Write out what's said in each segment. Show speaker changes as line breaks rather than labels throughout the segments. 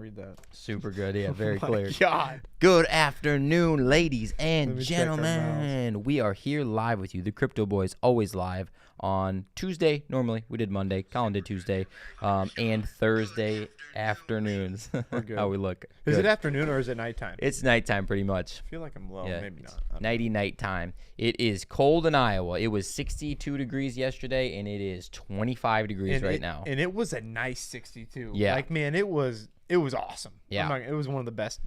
read that.
Super good. Yeah, very clear.
God.
Good afternoon, ladies and
Let me check our
gentlemen. We are here live with you. The Crypto Boys always live on Tuesday. Normally, we did Monday. Colin did Tuesday. And Thursday afternoons.
We're good.
How we look.
Is
Good.
it afternoon or is it nighttime?
It's nighttime pretty much.
I feel like I'm low.
Yeah,
Maybe not.
Nighty night time. It is cold in Iowa. It was 62 degrees yesterday, and it is 25 degrees right now.
And it was a nice 62.
Yeah.
Like, man, it was awesome.
Yeah.
It was one of the best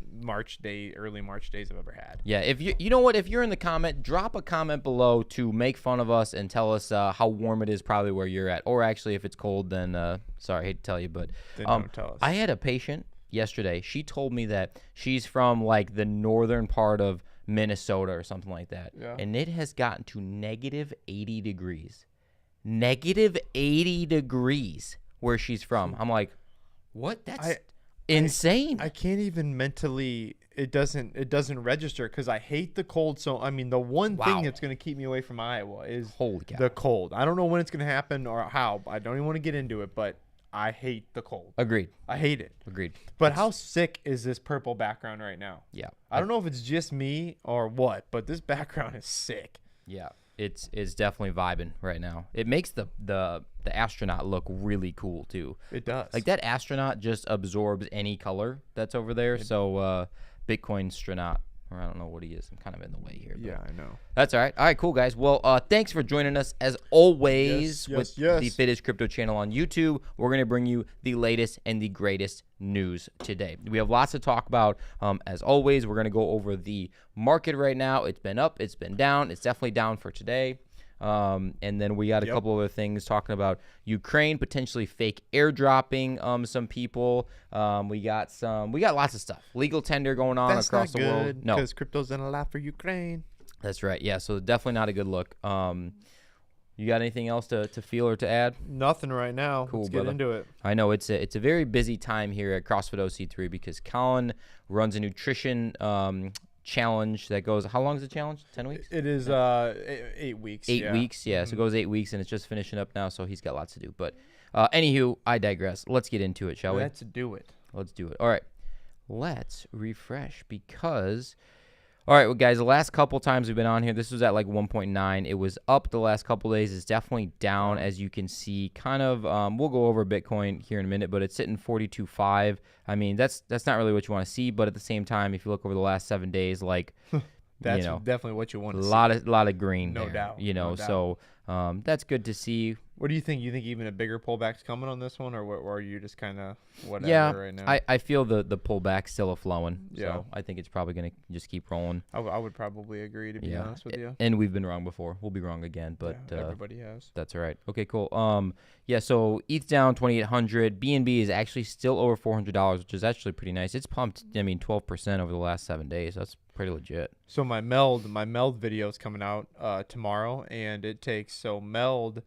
early March days I've ever had.
Yeah, if you know what, if you're in the comment, drop a comment below to make fun of us and tell us how warm it is probably where you're at. Or actually, if it's cold, then sorry, I hate to tell you, but
Then don't tell us.
I had a patient yesterday. She told me that she's from like the northern part of Minnesota or something like that.
Yeah.
And it has gotten to negative 80 degrees. Negative 80 degrees where she's from. I'm like, what? That's insane.
I can't even mentally. It doesn't register because I hate the cold. So I mean, the one thing that's going to keep me away from Iowa is
Holy cow.
the cold. I don't know when it's going to happen or how. I don't even want to get into it, but I hate the cold.
Agreed.
I hate it.
Agreed.
But how sick is this purple background right now?
Yeah.
I don't know if it's just me or what, but this background is sick.
Yeah. It's definitely vibing right now. It makes the astronaut look really cool too.
It does.
Like that astronaut just absorbs any color that's over there. So Bitcoin astronaut, or I don't know what he is. I'm kind of in the way here.
Yeah, I know.
That's all right. All right, cool, guys. Well, thanks for joining us as always with
yes.
the Fittest Crypto channel on YouTube. We're going to bring you the latest and the greatest news today. We have lots to talk about. As always, we're going to go over the market right now. It's been up. It's been down. It's definitely down for today. And then we got a couple other things talking about Ukraine potentially fake airdropping some people. We got lots of stuff. Legal tender going on across the world. No,
because crypto's in a lot for Ukraine.
that's right. Yeah, so definitely not a good look. You got anything else to feel or to add?
Nothing right now.
Cool,
Let's
brother.
get into it.
I know it's a very busy time here at CrossFit OC3 because Colin runs a nutrition challenge that goes. How long is the challenge? 10 weeks?
It is 8 weeks.
8 weeks, yeah. So it goes 8 weeks, and it's just finishing up now, so he's got lots to do. But anywho, I digress. Let's get into it, shall we?
Let's do it.
Let's do it. All right. Let's refresh because, all right, well, guys, the last couple times we've been on here, this was at like 1.9. It was up the last couple days. It's definitely down, as you can see. Kind of, we'll go over Bitcoin here in a minute, but it's sitting 42.5. I mean, that's not really what you want to see, but at the same time, if you look over the last 7 days, like,
That's definitely what you want to see.
A lot of green
No
there,
doubt,
you know,
no doubt.
so that's good to see.
What do you think? You think even a bigger pullback's coming on this one, or are you just kind of whatever
Yeah,
right now?
I feel the pullback still a flowing,
Yeah.
so I think it's probably going to just keep rolling.
I would probably agree, to be honest with you.
And we've been wrong before. We'll be wrong again, but
Everybody has.
that's all right. Okay, cool. Yeah, so ETH down 2,800. BNB is actually still over $400, which is actually pretty nice. It's pumped, 12% over the last 7 days. That's pretty legit.
So my meld video is coming out tomorrow, and it takes meld.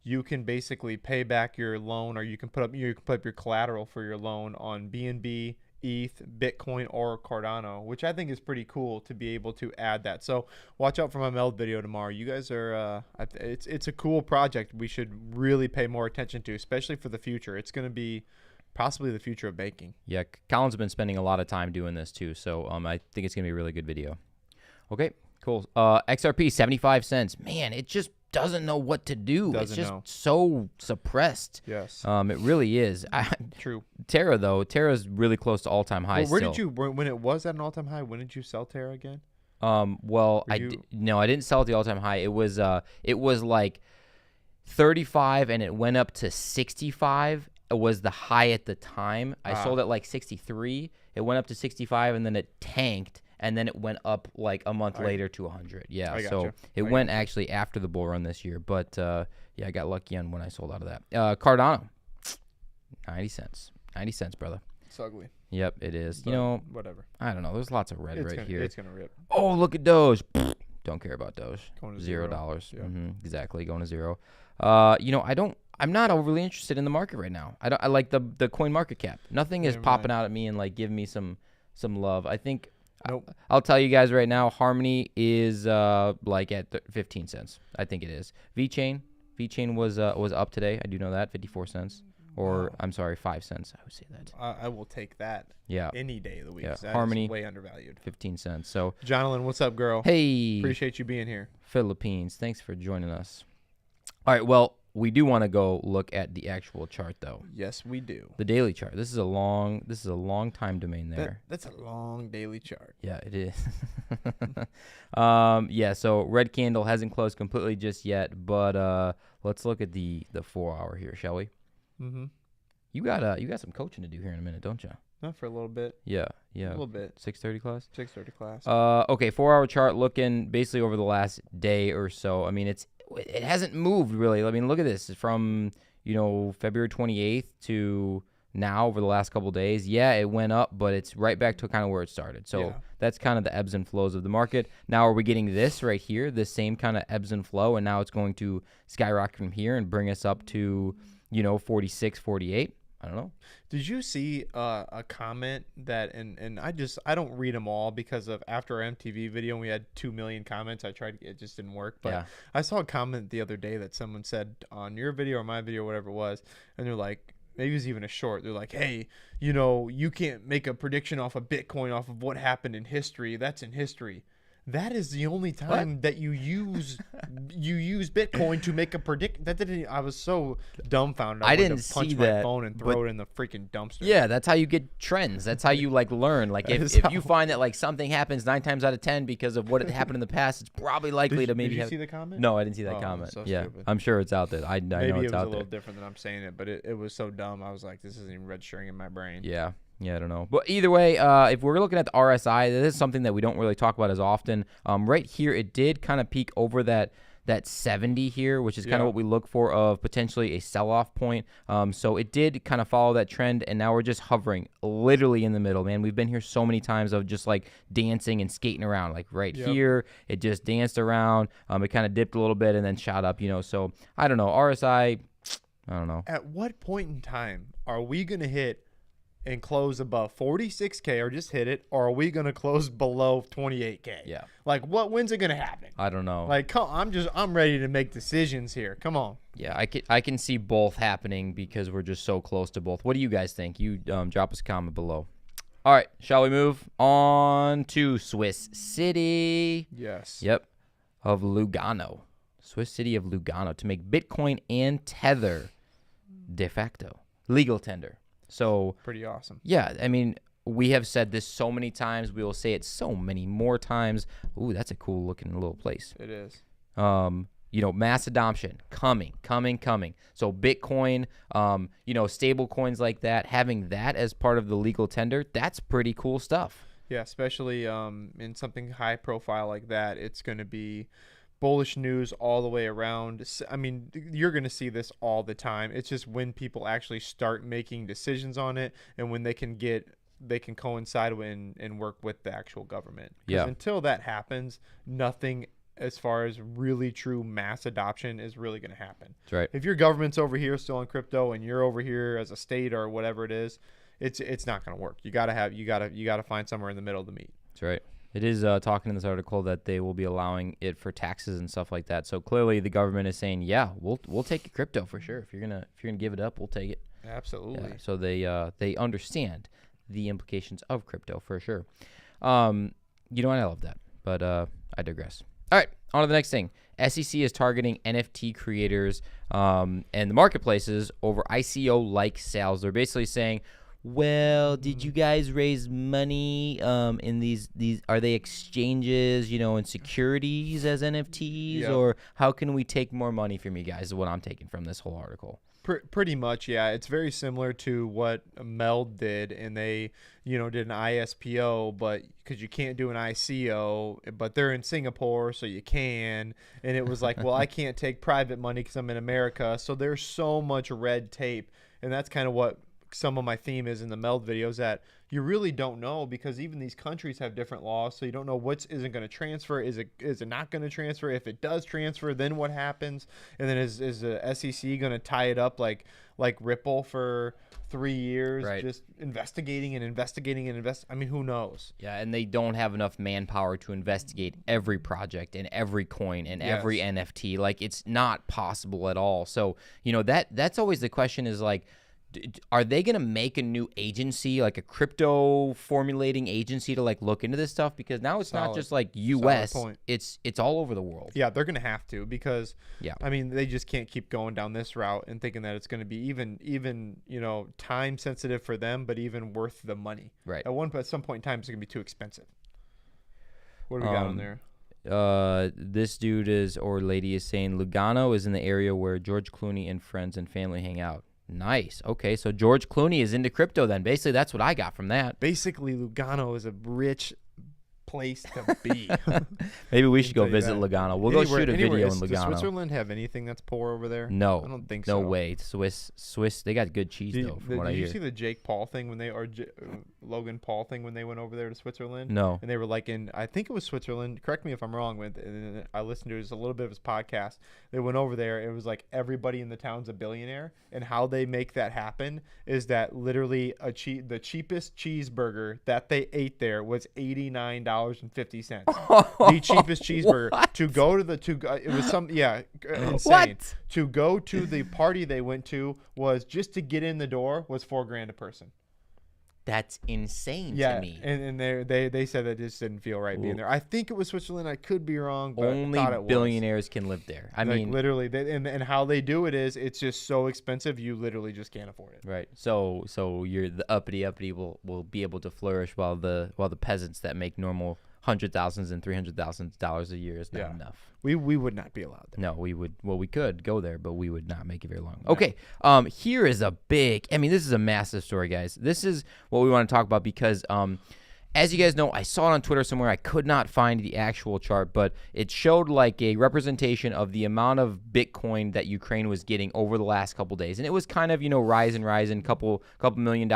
You can basically pay back your loan, or you can put up your collateral for your loan on BNB, ETH, Bitcoin, or Cardano, which I think is pretty cool to be able to add that. So watch out for my meld video tomorrow. You guys are it's a cool project. We should really pay more attention to, especially for the future. It's going to be possibly the future of banking.
Yeah, Colin's been spending a lot of time doing this too, so I think it's gonna be a really good video. Okay, cool. XRP 75 cents. Man, it just doesn't know what to do. It's just so suppressed.
Yes.
It really is.
True.
Terra's really close to all-time highs.
Well, when it was at an all-time high, when did you sell Terra again?
Well, I didn't sell at the all-time high. It was like 35 and it went up to 65. It was the high at the time. I sold at like 63. It went up to 65 and then it tanked. And then it went up like a month later to 100. Yeah, so it went actually after the bull run this year. But, yeah, I got lucky on when I sold out of that. Cardano, 90 cents. 90 cents, brother.
It's ugly.
Yep, it is.
But whatever.
I don't know. There's lots of red here.
It's going to rip.
Oh, look at Doge. Don't care about Doge.
Going to
$0.
Yeah.
Exactly, going to zero. I'm not overly interested in the market right now. I like the CoinMarketCap. Nothing is popping out at me and like giving me some love. I think I'll tell you guys right now, Harmony is like at 15 cents. I think it is. VeChain was up today. I do know that, 54 cents. or I'm sorry, 5 cents. I would say that.
I will take that.
Yeah.
Any day of the week.
Yeah.
That
Harmony,
is way undervalued.
15 cents. So,
Jonathan, what's up, girl?
Hey.
Appreciate you being here.
Philippines. Thanks for joining us. All right. Well, we do want to go look at the actual chart, though.
Yes, we do.
The daily chart. This is a long time domain there.
That's a long daily chart.
Yeah, it is. Yeah, so red candle hasn't closed completely just yet, but let's look at the 4 hour here, shall we?
Mm-hmm.
You got some coaching to do here in a minute, don't you?
Not for a little bit.
Yeah.
A little bit.
6:30 class.
6:30 class.
Okay, 4 hour chart looking basically over the last day or so. I mean, it hasn't moved really. I mean, look at this from February 28th to now over the last couple of days. Yeah, it went up, but it's right back to kind of where it started. So that's kind of the ebbs and flows of the market. Now, are we getting this right here, this same kind of ebbs and flow, and now it's going to skyrocket from here and bring us up to 46, 48? I don't know.
Did you see a comment that, and I don't read them all because of after our MTV video, and we had 2 million comments. It just didn't work. But I saw a comment the other day that someone said on your video or my video, or whatever it was, and they're like, maybe it was even a short. They're like, hey, you can't make a prediction off of Bitcoin off of what happened in history. That's in history. That is the only time that you use Bitcoin to make a predict. That didn't. I was so dumbfounded.
I didn't
to punch
see
my
that,
phone and throw it in the freaking dumpster.
Yeah, that's how you get trends. That's how you learn. Like if you find that something happens 9 times out of 10 because of what happened in the past, it's probably likely to maybe.
Did you see the comment?
No, I didn't see that comment.
So
yeah,
stupid.
I'm sure it's out there. I know it's out there.
Maybe it was a little different than I'm saying it, but it was so dumb. I was like, this isn't even registering in my brain.
Yeah. Yeah, I don't know. But either way, if we're looking at the RSI, this is something that we don't really talk about as often. Right here, it did kind of peak over that 70 here, which is kind of what we look for of potentially a sell-off point. So it did kind of follow that trend, and now we're just hovering literally in the middle, man. We've been here so many times of just dancing and skating around. Here, it just danced around. It kind of dipped a little bit and then shot up, So I don't know. RSI, I don't know.
At what point in time are we going to hit and close above 46K or just hit it, or are we going to close below 28K?
Yeah.
When's it going to happen?
I don't know.
I'm ready to make decisions here. Come on.
Yeah, I can see both happening because we're just so close to both. What do you guys think? You drop us a comment below. All right, shall we move on to Swiss City?
Yes.
Yep, of Lugano. Swiss City of Lugano to make Bitcoin and Tether de facto legal tender. So
pretty awesome.
Yeah, I mean, we have said this so many times. We will say it so many more times. Ooh, that's a cool looking little place.
It is.
Mass adoption coming. So Bitcoin, stable coins like that, having that as part of the legal tender, that's pretty cool stuff.
Yeah, especially in something high profile like that, it's going to be bullish news all the way around. I mean, you're going to see this all the time. It's just when people actually start making decisions on it and when they can coincide and work with the actual government.
Yeah.
Until that happens, nothing as far as really true mass adoption is really going to happen.
That's right.
If your government's over here still in crypto and you're over here as a state or whatever it is, it's not going to work. You got to find somewhere in the middle to meet.
That's right. It is talking in this article that they will be allowing it for taxes and stuff like that. So clearly, the government is saying, "Yeah, we'll take your crypto for sure. If you're gonna give it up, we'll take it."
Absolutely.
Yeah, so they understand the implications of crypto for sure. I love that, but I digress. All right, on to the next thing. SEC is targeting NFT creators and the marketplaces over ICO-like sales. They're basically saying, well, did you guys raise money in these are they exchanges, and securities as NFTs? Yep. Or how can we take more money from you guys is what I'm taking from this whole article.
Pretty much, yeah. It's very similar to what Meld did, and they, did an ISPO, but because you can't do an ICO, but they're in Singapore, so you can. And it was like, well, I can't take private money because I'm in America. So there's so much red tape, and that's kind of what some of my theme is in the Meld videos, that you really don't know because even these countries have different laws, so you don't know what isn't going to transfer. Is it not going to transfer? If it does transfer, then what happens? And then is the SEC going to tie it up like Ripple for 3 years, right, just investigating and investigating and I mean, who knows?
Yeah, and they don't have enough manpower to investigate every project and every coin and every NFT. Like, it's not possible at all. So, that's always the question is like, Are they going to make a new agency, like a crypto formulating agency to like look into this stuff? Because now it's not just like U.S. It's all over the world.
Yeah, they're going to have to because, I mean, they just can't keep going down this route and thinking that it's going to be even time sensitive for them, but even worth the money.
Right.
At some point in time, it's going to be too expensive. What do we got on there?
This dude or lady is saying Lugano is in the area where George Clooney and friends and family hang out. Nice. Okay, so George Clooney is into crypto then. Basically, that's what I got from that.
Basically, Lugano is a rich place to be.
Maybe we should go visit Lugano. We'll go shoot a video in Lugano.
Does Switzerland have anything that's poor over there?
No.
I don't think so.
No way. Swiss, they got good cheese, though, from what I hear.
Did you see the Jake Paul thing Logan Paul thing when they went over there to Switzerland?
No.
And they were like I think it was Switzerland. Correct me if I'm wrong. And I listened to a little bit of his podcast. They went over there. It was like everybody in the town's a billionaire. And how they make that happen is that literally the cheapest cheeseburger that they ate there was $89.50. The cheapest cheeseburger.
What?
To go to it was insane.
What?
To go to the party they went to was just to get in the door was $4,000 a person.
That's insane to me.
And they said that it just didn't feel right being there. I think it was Switzerland. I could be wrong, but
only
I thought it
billionaires can live there. I mean,
literally, and how they do it is it's just so expensive you literally just can't afford it.
Right. So you're the uppity will be able to flourish while the peasants that make normal $100,000s and $300,000 a year is not enough.
We would not be allowed there.
No, we would. Well, we could go there, but we would not make it very long. Okay. Here is a big. I mean, this is a massive story, guys. This is what we want to talk about because, as you guys know, I saw it on Twitter somewhere. I could not find the actual chart, but it showed like a representation of the amount of Bitcoin that Ukraine was getting over the last couple days, and it was kind of rising, couple $1 million,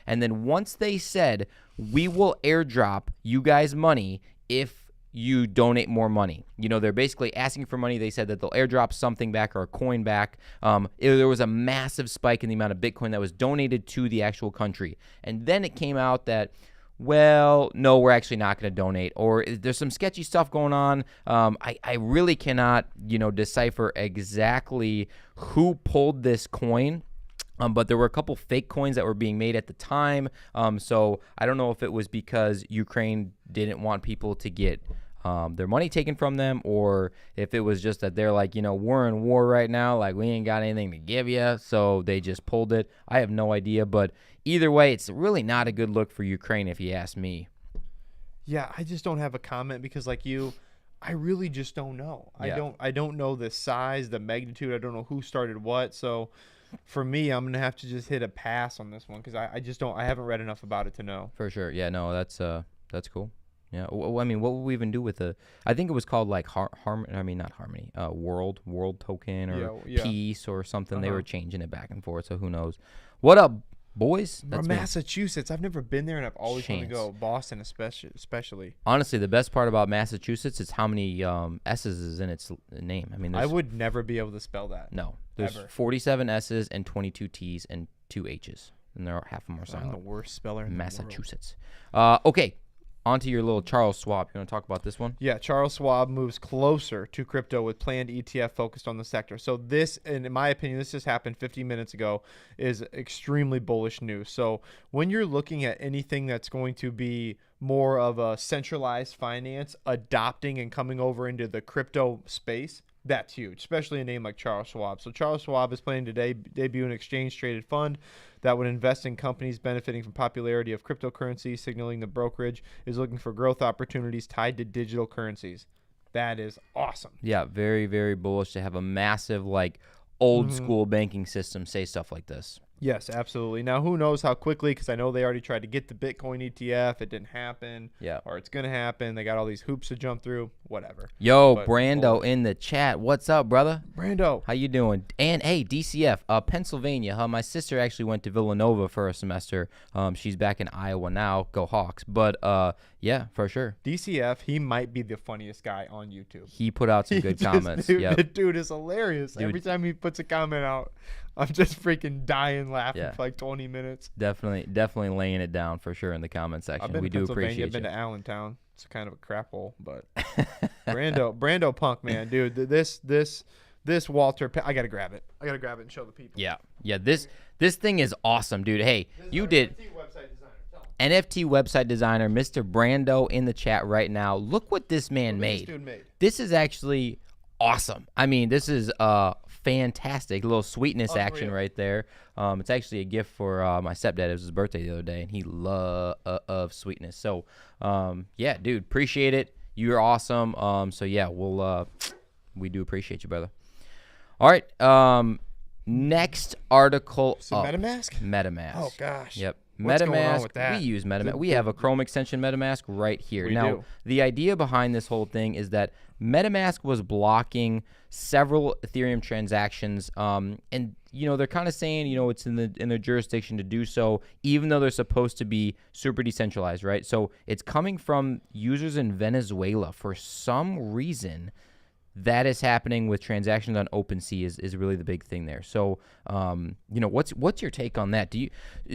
and then once they said we will airdrop you guys money if you donate more money. They're basically asking for money. They said that they'll airdrop something back or a coin back. There was a massive spike in the amount of Bitcoin that was donated to the actual country. And then it came out that, well, no, we're actually not going to donate, or there's some sketchy stuff going on. I really cannot, decipher exactly who pulled this coin. But there were a couple fake coins that were being made at the time. So I don't know if it was because Ukraine didn't want people to get their money taken from them, or if it was just that they're like, we're in war right now, like we ain't got anything to give you, so they just pulled it. I have no idea, but either way, it's really not a good look for Ukraine if you ask me.
Yeah, I just don't have a comment because like you, I really just don't know. Yeah. I don't know the size, the magnitude. I don't know who started what. So for me, I'm gonna have to just hit a pass on this one because I just don't. I haven't read enough about it to know.
For sure. Yeah. No. That's cool. Yeah. I mean, what would we even do with I think it was called like not Harmony. World token or peace or something. They were changing it back and forth. So who knows? What up, boys?
That's Massachusetts. I've never been there, and I've always wanted to go. Boston, especially.
Honestly, the best part about Massachusetts is how many S's is in its name. I mean,
I would never be able to spell that.
No, there's 47 S's and 22 T's and 2 H's, and there are half of them are silent.
I'm the worst speller in
Massachusetts. Okay. On to your little Charles Schwab. You want to talk about this one?
Yeah, Charles Schwab moves closer to crypto with planned ETF focused on the sector. So this, and in my opinion, this just happened 15 minutes ago, is extremely bullish news. So when you're looking at anything that's going to be more of a centralized finance adopting and coming over into the crypto space, that's huge, especially a name like Charles Schwab. So Charles Schwab is planning to debut an exchange-traded fund that would invest in companies benefiting from popularity of cryptocurrency, signaling the brokerage is looking for growth opportunities tied to digital currencies. That is awesome.
Yeah, very, very bullish to have a massive, like, old-school banking system say stuff like this.
Yes, absolutely. Now, who knows how quickly, because I know they already tried to get the Bitcoin ETF. It didn't happen.
Yeah.
Or it's going to happen. They got all these hoops to jump through. Whatever.
Yo, Brando in the chat. What's up, brother?
Brando.
How you doing? And, hey, DCF, Pennsylvania. My sister actually went to Villanova for a semester. She's back in Iowa now. Go Hawks. But, yeah, for sure.
DCF, he might be the funniest guy on YouTube.
He put out some good comments.
The dude is hilarious. Every time he puts a comment out, I'm just freaking dying laughing for like 20 minutes.
Definitely laying it down for sure in the comment section. We do appreciate you.
I've been to Allentown. It's kind of a crap hole, but Brando Punk, man, dude, this Walter, I gotta grab it and show the people.
Yeah. This This thing is awesome, dude. Hey, you did. NFT website designer, Mr. Brando, in the chat right now. Look what this man made. This is actually awesome. I mean, this is fantastic. A little sweetness action right there. It's actually a gift for my stepdad. It was his birthday the other day, and he loves sweetness. So, yeah, dude, appreciate it. You're awesome. So yeah, we do appreciate you, brother. All right. Next article.
MetaMask?
MetaMask.
Oh gosh.
Yep.
What's going on
MetaMask,
with that?
we use MetaMask. We have a Chrome extension MetaMask right here.
We
now,
do.
the idea behind this whole thing is that MetaMask was blocking several Ethereum transactions, and they're kind of saying it's in their jurisdiction to do so, even though they're supposed to be super decentralized, right? So it's coming from users in Venezuela. For some reason, that is happening with transactions on OpenSea is really the big thing there. So, what's your take on that?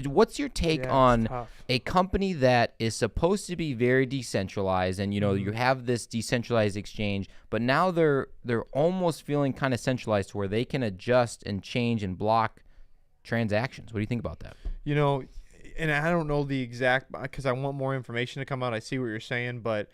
What's your take on a company that is supposed to be very decentralized, and you have this decentralized exchange, but now they're almost feeling kind of centralized to where they can adjust and change and block transactions. What do you think about that?
And I don't know the exact, because I want more information to come out. I see what you're saying, but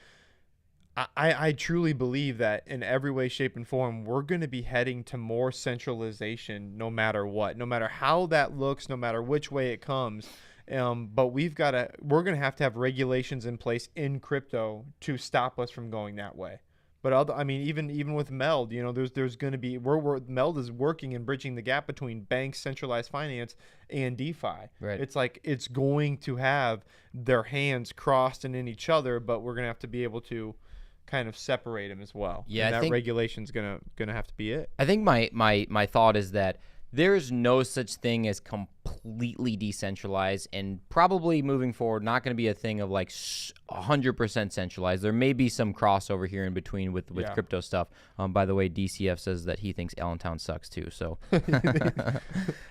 I truly believe that in every way, shape, and form, we're going to be heading to more centralization no matter what, no matter how that looks, no matter which way it comes. But we're going to have regulations in place in crypto to stop us from going that way. But even with Meld, there's going to be Meld is working and bridging the gap between banks, centralized finance, and DeFi.
Right.
It's like it's going to have their hands crossed and in each other, but we're going to have to be able to kind of separate them as well.
Yeah,
and that regulation's gonna have to be it.
I think my thought is that there's no such thing as completely decentralized, and probably moving forward, not going to be a thing of like 100% centralized. There may be some crossover here in between with crypto stuff. By the way, DCF says that he thinks Allentown sucks too. So,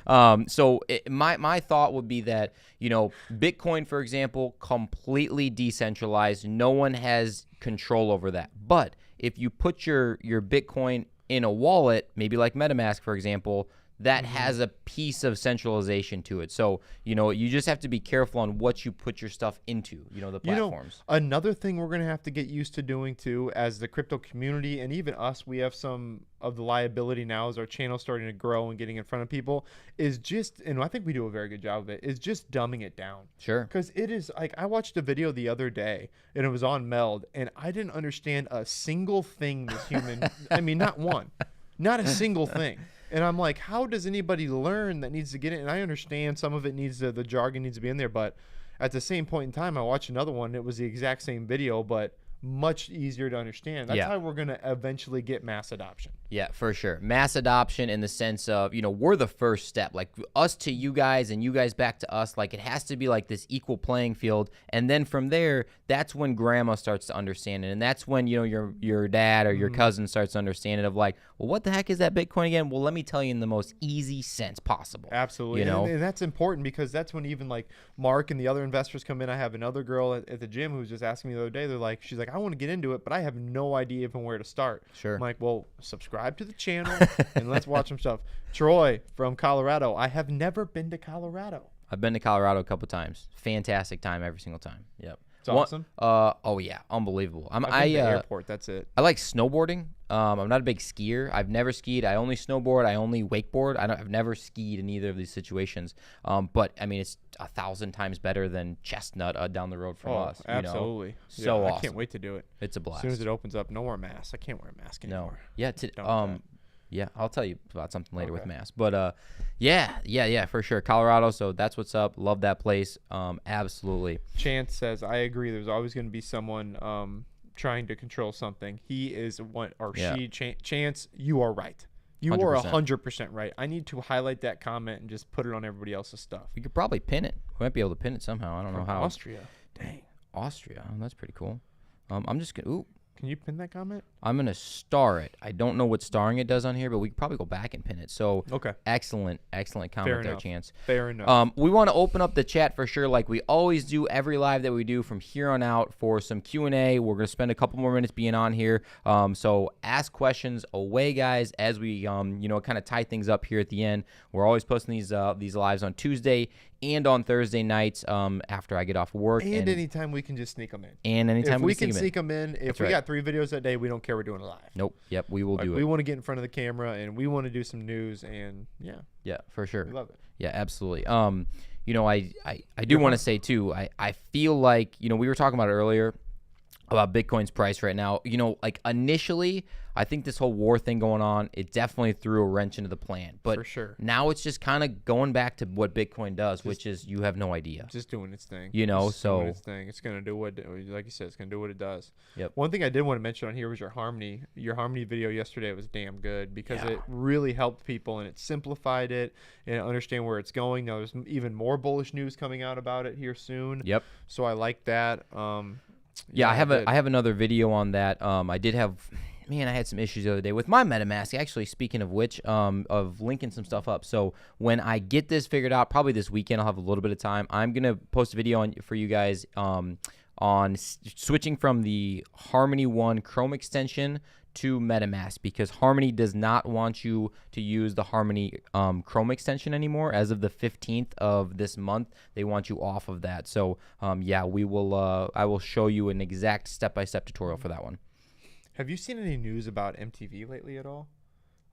my thought would be that Bitcoin, for example, completely decentralized. No one has control over that. But if you put your Bitcoin in a wallet, maybe like MetaMask, for example, that has a piece of centralization to it. So, you just have to be careful on what you put your stuff into, the platforms.
Another thing we're going to have to get used to doing too, as the crypto community, and even us, we have some of the liability now as our channel starting to grow and getting in front of people, is just, and I think we do a very good job of it, is just dumbing it down.
Sure.
Because it is like, I watched a video the other day and it was on Meld, and I didn't understand a single thing this human, not one, not a single thing. And I'm like, how does anybody learn that needs to get it? And I understand some of it needs the jargon needs to be in there, but at the same point in time, I watched another one. It was the exact same video, but much easier to understand. That's how we're going to eventually get mass adoption.
Yeah, for sure. Mass adoption in the sense of, we're the first step, like us to you guys and you guys back to us. Like it has to be like this equal playing field. And then from there, that's when grandma starts to understand it. And that's when, your dad or your cousin starts to understand it of like, well, what the heck is that Bitcoin again? Well, let me tell you in the most easy sense possible.
Absolutely. And that's important because that's when even like Mark and the other investors come in. I have another girl at the gym who was just asking me the other day, she's like, I want to get into it, but I have no idea even where to start.
Sure.
I'm like, well, subscribe to the channel and let's watch some stuff. Troy from Colorado. I have never been to Colorado.
I've been to Colorado a couple times. Fantastic time every single time. Yep.
It's awesome.
Oh yeah, unbelievable.
I've been to the airport. That's it.
I like snowboarding. I'm not a big skier. I've never skied. I only snowboard. I only wakeboard. I've never skied in either of these situations. But it's 1,000 times better than Chestnut down the road from us.
Absolutely.
So awesome.
I can't wait to do it.
It's a blast.
As soon as it opens up, no more masks. I can't wear a mask anymore.
No. Yeah. Yeah, I'll tell you about something later with masks. But yeah, for sure. Colorado, so that's what's up. Love that place. Absolutely.
Chance says, I agree. There's always going to be someone trying to control something. He is one, or she. Chance, you are right. You 100%. Are 100% right. I need to highlight that comment and just put it on everybody else's stuff.
We could probably pin it. We might be able to pin it somehow. I don't know how.
Austria. Dang.
Austria. Oh, that's pretty cool. I'm just going to...
Can you pin that comment?
I'm going to star it. I don't know what starring it does on here, but we could probably go back and pin it. So,
okay.
Excellent comment there, Chance.
Fair enough.
We want to open up the chat for sure, like we always do every live that we do from here on out for some Q&A. We're going to spend a couple more minutes being on here. So ask questions away, guys, as we, kind of tie things up here at the end. We're always posting these lives on Tuesday and on Thursday nights after I get off work.
And anytime we can just sneak them in.
And anytime
we can sneak them in. If we got 3 videos that day, we don't care we're doing it live.
Nope. Yep, we will do it.
We want to get in front of the camera, and we want to do some news, and yeah.
Yeah, for sure.
We love it.
Yeah, absolutely. I do want to say, too, I feel like, we were talking about it earlier about Bitcoin's price right now. Like initially, I think this whole war thing going on, it definitely threw a wrench into the plan. But
for sure.
Now it's just kind of going back to what Bitcoin does, which is you have no idea.
Just doing its thing.
Doing
its thing. It's going to do what, like you said, it's going to do what it does.
Yep.
One thing I did want to mention on here was your Harmony. Your Harmony video yesterday was damn good because it really helped people and it simplified it and understand where it's going. Now there's even more bullish news coming out about it here soon.
Yep.
So I like that.
Yeah, I have another video on that. I did have, I had some issues the other day with my MetaMask. Actually, speaking of which, of linking some stuff up. So when I get this figured out, probably this weekend, I'll have a little bit of time. I'm gonna post a video for you guys on switching from the Harmony One Chrome extension to MetaMask, because Harmony does not want you to use the Harmony Chrome extension anymore. As of the 15th of this month, they want you off of that. So we will. I will show you an exact step-by-step tutorial for that one.
Have you seen any news about MTV lately at all?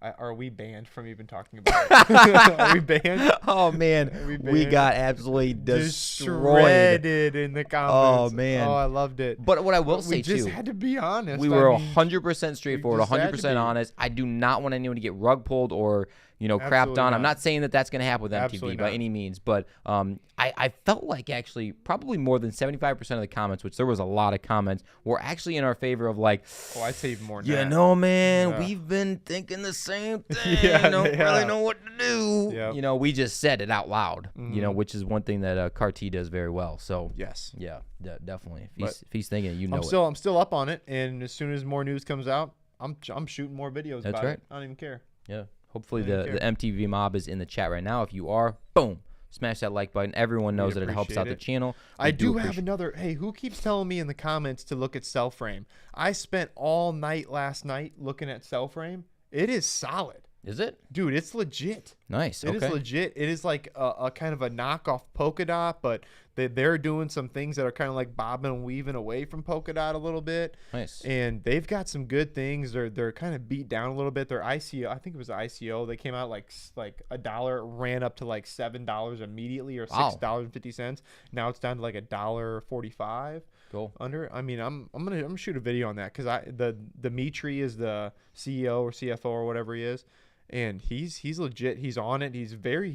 Are we banned from even talking about it? Are we banned?
Oh, man. We got absolutely destroyed.
Shredded in the comments.
Oh, man.
Oh, I loved it.
But what I will say, too.
We just had to be honest.
We were 100% straightforward, 100% honest. I do not want anyone to get rug pulled or, crapped on. I'm not saying that that's going to happen with MTV by any means. But I felt like actually probably more than 75% of the comments, which there was a lot of comments, were actually in our favor of like,
oh, I'd say even more than
that. Man, we've been thinking the same thing. Don't really know what to do. Yep. We just said it out loud, which is one thing that Carti does very well. So
yes.
Yeah, definitely. If he's thinking it,
I'm still up on it. And as soon as more news comes out, I'm shooting more videos about it. I don't even care.
Yeah. Hopefully the MTV mob is in the chat right now. If you are, boom, smash that like button. Everyone knows that it helps out the channel.
I do have another. Hey, who keeps telling me in the comments to look at Cellframe? I spent all night last night looking at Cellframe. It is solid.
Is it?
Dude, it's legit.
Nice.
It is legit. It is like a kind of a knockoff Polkadot, but they're doing some things that are kind of like bobbing and weaving away from Polkadot a little bit.
Nice.
And they've got some good things. They're kind of beat down a little bit. Their ICO, I think it was the ICO. They came out like $1, ran up to like $7 immediately, or $6.50. Now it's down to like $1.45.
Cool.
I'm gonna shoot a video on that because the Dimitri is the CEO or CFO or whatever he is. And he's legit. He's on it. He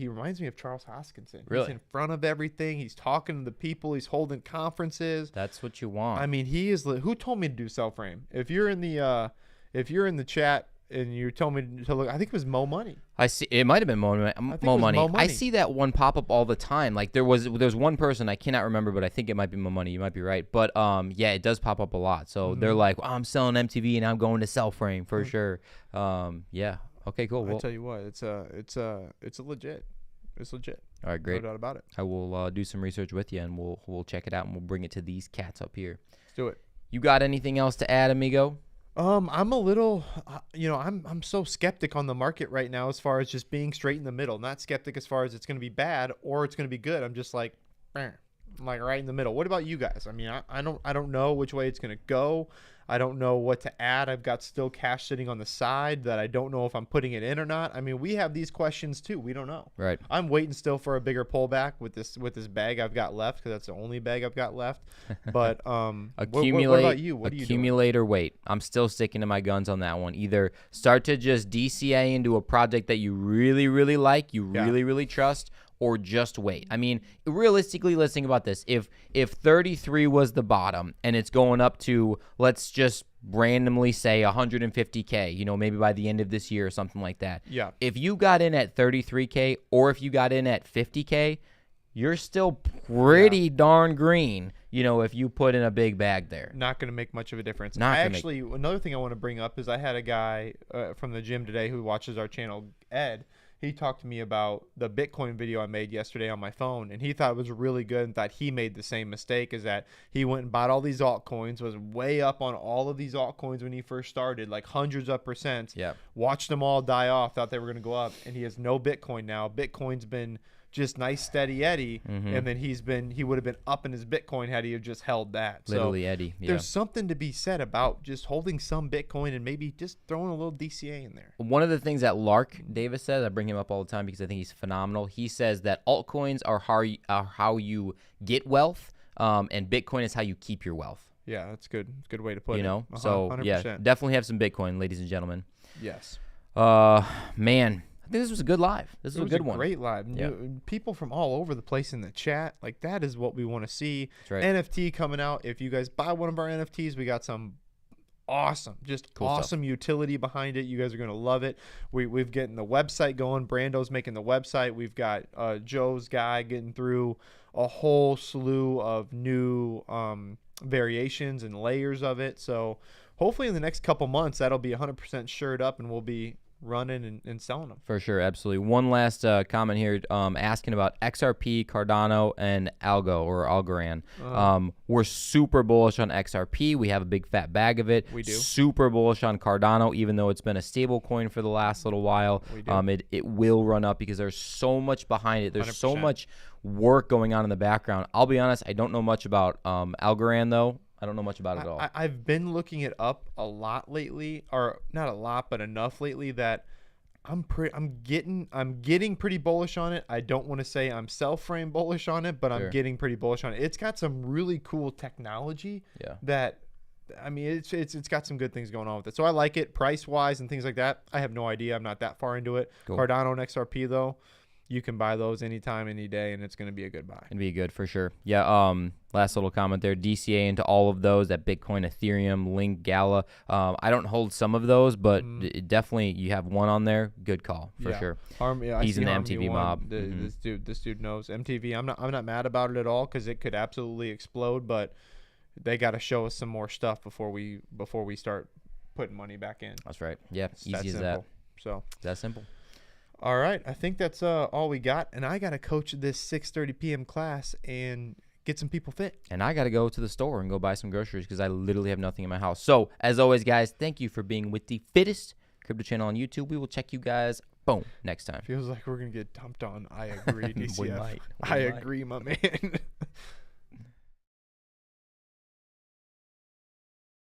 reminds me of Charles Hoskinson.
Really?
He's in front of everything. He's talking to the people. He's holding conferences.
That's what you want.
He is. Who told me to do Cellframe? If you're in the chat and you told me to look, I think it was Mo Money.
I see. It might have been Mo Money. I see that one pop up all the time. Like there's one person, I cannot remember, but I think it might be Mo Money. You might be right. But it does pop up a lot. So they're like, I'm selling MTV and I'm going to Cellframe for sure. Yeah. Okay, cool.
Well, I tell you what, it's legit. It's legit.
All right, great.
No doubt about it.
I will do some research with you, and we'll check it out, and we'll bring it to these cats up here.
Let's do it.
You got anything else to add, amigo?
I'm a little, I'm so skeptic on the market right now as far as just being straight in the middle. Not skeptic as far as it's going to be bad or it's going to be good. I'm just like right in the middle. What about you guys? I don't know which way it's going to go. I don't know what to add. I've got still cash sitting on the side that I don't know if I'm putting it in or not. We have these questions too. We don't know.
Right.
I'm waiting still for a bigger pullback with this bag I've got left, because that's the only bag I've got left. But
accumulate.
What about you? What are you doing?
Accumulate or wait. I'm still sticking to my guns on that one. Either start to just DCA into a project that you really, really like, really, really trust, or just wait. Realistically, let's think about this. If 33 was the bottom and it's going up to, let's just randomly say 150K, maybe by the end of this year or something like that.
Yeah.
If you got in at 33K or if you got in at 50K, you're still pretty darn green, if you put in a big bag there.
Not going to make much of a difference.
Another
thing I want to bring up is I had a guy from the gym today who watches our channel, Ed. He talked to me about the Bitcoin video I made yesterday on my phone, and he thought it was really good and thought he made the same mistake, is that he went and bought all these altcoins, was way up on all of these altcoins when he first started, like hundreds of percent.
Yeah.
Watched them all die off, thought they were going to go up, and he has no Bitcoin now. Bitcoin's been just nice steady Eddie, and then he would have been up in his Bitcoin had he have just held that.
Literally Eddie. Yeah.
There's something to be said about just holding some Bitcoin and maybe just throwing a little DCA in there.
One of the things that Lark Davis says, I bring him up all the time because I think he's phenomenal. He says that altcoins are how you get wealth, and Bitcoin is how you keep your wealth.
Yeah, that's good. It's a good way to put it.
So
100%.
Yeah, definitely have some Bitcoin, ladies and gentlemen.
Yes.
Man, I think this was a good live. This was a good one.
Great live.
Yeah.
People from all over the place in the chat. Like, that is what we want to see.
That's right.
NFT coming out. If you guys buy one of our NFTs, we got some awesome, just
cool
awesome
stuff.
Utility behind it. You guys are going to love it. We've getting the website going. Brando's making the website. We've got Joe's guy getting through a whole slew of new variations and layers of it. So hopefully in the next couple months, that'll be 100% shored up and we'll be running and selling them.
For sure, absolutely. One last comment here, asking about XRP, Cardano, and Algorand. We're super bullish on XRP. We have a big fat bag of it.
We do.
Super bullish on Cardano, even though it's been a stable coin for the last little while.
We do.
It will run up because there's so much behind it. There's
100%.
so much work going on in the background. I'll be honest, I don't know much about Algorand though. I don't know much about it at all.
I've been looking it up a lot lately, or not a lot, but enough lately that I'm getting pretty bullish on it. I don't want to say I'm self-frame bullish on it, but I'm getting pretty bullish on it. It's got some really cool technology that, I mean, it's got some good things going on with it. So I like it price-wise and things like that. I have no idea. I'm not that far into it. Cool. Cardano and XRP though, you can buy those anytime, any day, and it's going to be a good buy.
It'd be good for sure. Yeah. Last little comment there. DCA into all of those, that Bitcoin, Ethereum, Link, Gala. I don't hold some of those, but definitely you have one on there. Good call for sure. He's in the MTV mob.
This dude knows MTV. I'm not mad about it at all because it could absolutely explode, but they got to show us some more stuff before we start putting money back in.
That's right. Yeah.
It's
easy as that.
So
that simple.
All right, I think that's all we got, and I got to coach this 6:30 p.m. class and get some people fit.
And I got to go to the store and go buy some groceries because I literally have nothing in my house. So, as always, guys, thank you for being with the fittest crypto channel on YouTube. We will check you guys, boom, next time.
Feels like we're going to get dumped on. I agree, DCF.
We might.
I agree, my man.